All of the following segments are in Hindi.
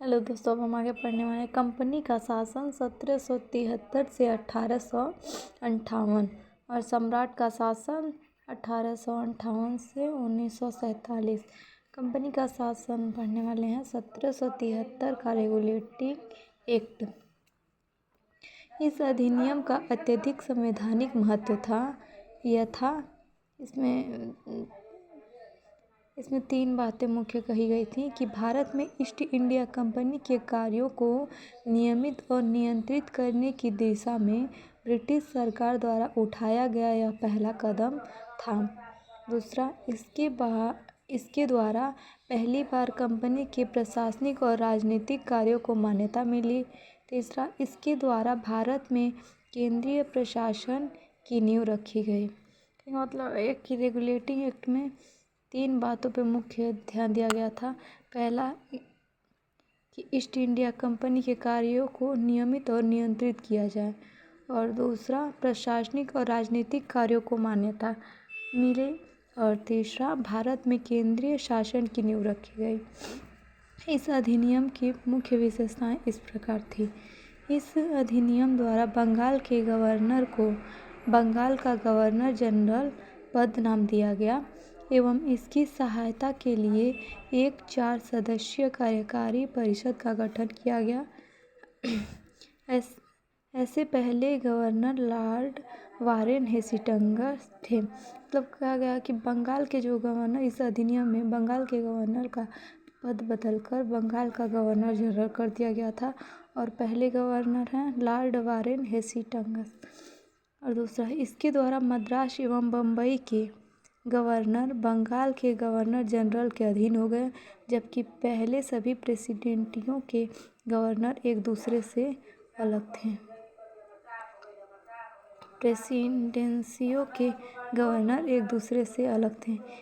हेलो दोस्तों, अब हम आगे पढ़ने वाले हैं। कंपनी का शासन 1773 से 1858 और सम्राट का शासन 1858 से 1947। कंपनी का शासन पढ़ने वाले हैं। 1773 का रेगुलेटिंग एक्ट। इस अधिनियम का अत्यधिक संवैधानिक महत्व था। यह था इसमें 3 बातें मुख्य कही गई थी कि भारत में ईस्ट इंडिया कंपनी के कार्यों को नियमित और नियंत्रित करने की दिशा में ब्रिटिश सरकार द्वारा उठाया गया यह पहला कदम था। दूसरा, इसके द्वारा पहली बार कंपनी के प्रशासनिक और राजनीतिक कार्यों को मान्यता मिली। तीसरा, इसके द्वारा भारत में केंद्रीय प्रशासन की नींव रखी गई। मतलब एक ही रेगुलेटिंग एक्ट में 3 बातों पर मुख्य ध्यान दिया गया था। पहला कि ईस्ट इंडिया कंपनी के कार्यों को नियमित और नियंत्रित किया जाए, और दूसरा प्रशासनिक और राजनीतिक कार्यों को मान्यता मिले, और तीसरा भारत में केंद्रीय शासन की नींव रखी गई। इस अधिनियम की मुख्य विशेषताएं इस प्रकार थी। इस अधिनियम द्वारा बंगाल के गवर्नर को बंगाल का गवर्नर जनरल पद नाम दिया गया एवं इसकी सहायता के लिए एक 4 सदस्यीय कार्यकारी परिषद का गठन किया गया। ऐसे पहले गवर्नर लॉर्ड वारेन हेस्टिंग्स थे। मतलब कहा गया कि बंगाल के जो गवर्नर, इस अधिनियम में बंगाल के गवर्नर का पद बदलकर बंगाल का गवर्नर जनरल कर दिया गया था, और पहले गवर्नर हैं लॉर्ड वारेन हेस्टिंग्स। और दूसरा, इसके द्वारा मद्रास एवं बम्बई के गवर्नर बंगाल के गवर्नर जनरल के अधीन हो गए, जबकि पहले सभी प्रेसिडेंसियों के गवर्नर एक दूसरे से अलग थे।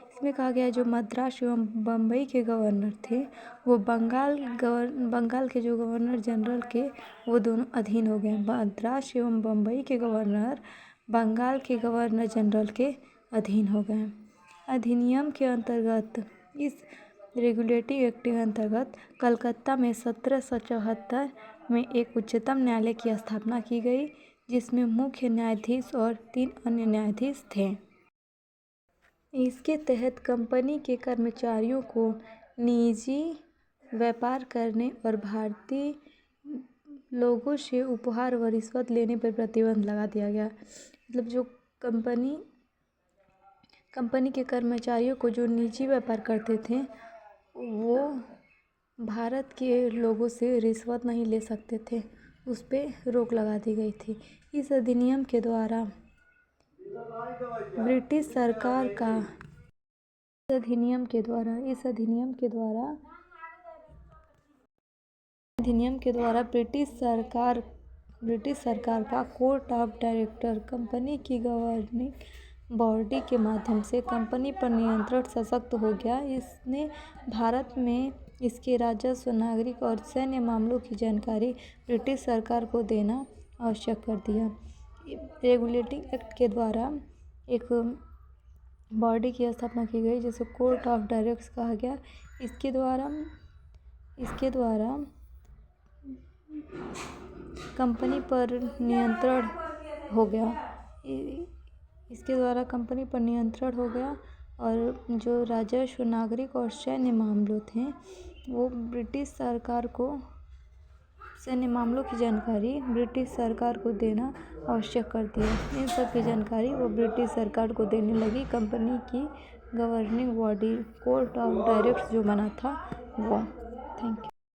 इसमें कहा गया जो मद्रास एवं बम्बई के गवर्नर थे वो बंगाल के जो गवर्नर जनरल के वो दोनों अधीन हो गए। मद्रास एवं बम्बई के गवर्नर बंगाल के गवर्नर जनरल के अधीन हो गए। अधिनियम के अंतर्गत, इस रेगुलेटिंग एक्ट के अंतर्गत कलकत्ता में 1774 में एक उच्चतम न्यायालय की स्थापना की गई, जिसमें मुख्य न्यायाधीश और 3 अन्य न्यायाधीश थे। इसके तहत कंपनी के कर्मचारियों को निजी व्यापार करने और भारतीय लोगों से उपहार व रिश्वत लेने पर प्रतिबंध लगा दिया गया। मतलब जो कंपनी के कर्मचारियों को जो निजी व्यापार करते थे वो भारत के लोगों से रिश्वत नहीं ले सकते थे, उस पर रोक लगा दी गई थी। इस अधिनियम के द्वारा ब्रिटिश सरकार का कोर्ट ऑफ डायरेक्टर कंपनी की गवर्निंग बॉडी के माध्यम से कंपनी पर नियंत्रण सशक्त हो गया। इसने भारत में इसके राजस्व, नागरिक और सैन्य मामलों की जानकारी ब्रिटिश सरकार को देना आवश्यक कर दिया। रेगुलेटिंग एक्ट के द्वारा एक बॉडी की स्थापना की गई जिसे कोर्ट ऑफ डायरेक्टर्स कहा गया। इसके द्वारा कंपनी पर नियंत्रण हो गया और जो राजस्व, नागरिक और सैन्य मामलों थे वो ब्रिटिश सरकार को सैन्य मामलों की जानकारी ब्रिटिश सरकार को देना आवश्यक कर दिया। इन सब की जानकारी वो ब्रिटिश सरकार को देने लगी। कंपनी की governing body court of directors जो बना था वो। Thank you.